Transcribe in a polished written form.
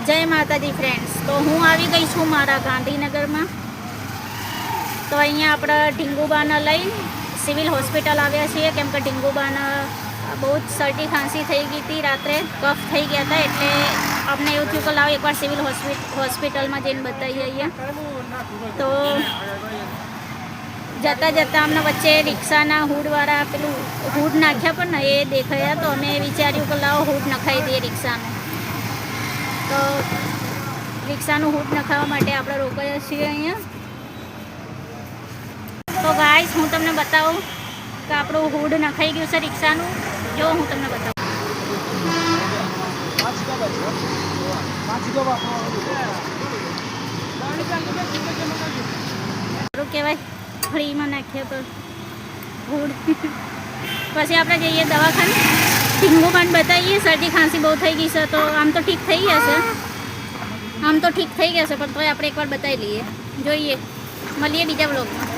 जय माताजी फ्रेंड्स। तो हूँ आई गई छूँ मारा गांधीनगर में। तो अहींया आपणे ढींगुबाने लई सिविल होस्पिटल आव्या छीए केम के ढींगुबाने बहुत सर्दी खांसी थई गई थी, रात्रे कफ थई गया था, एटले अमने एवुं थयुं के लाव एकवार सिविल होस्पिटल में जईने बताई आवीए। तो जता जता अमने वच्चे रिक्षाना हूडवाळा पेलुं हूड नाख्या पण ने ए देखाया, तो अमे विचार्युं के लाव हूड नखाई दीए रिक्षानुं। तो रिक्षानुं हूड नखावा माटे आपणे रोकाया छीए अहींया। तो गाइस हूँ तमने बताऊँ कि आपणुं हूड नखाई गयुं छे रिक्षानुं। जो हूँ तमने बताऊँ सारूं कहेवाय फ्री में नाख्या तो हूड। पछी आपणे जईए दवाखाने, ढींगुबाने बताईए सर्दी खांसी बहुत थई गई छे। तो आम तो ठीक थई गया छे, आम तो ठीक थई गया छे, पण तोय आपणे एकवार बताई लईए। जोईए, मळीए बीजा ब्लॉग में।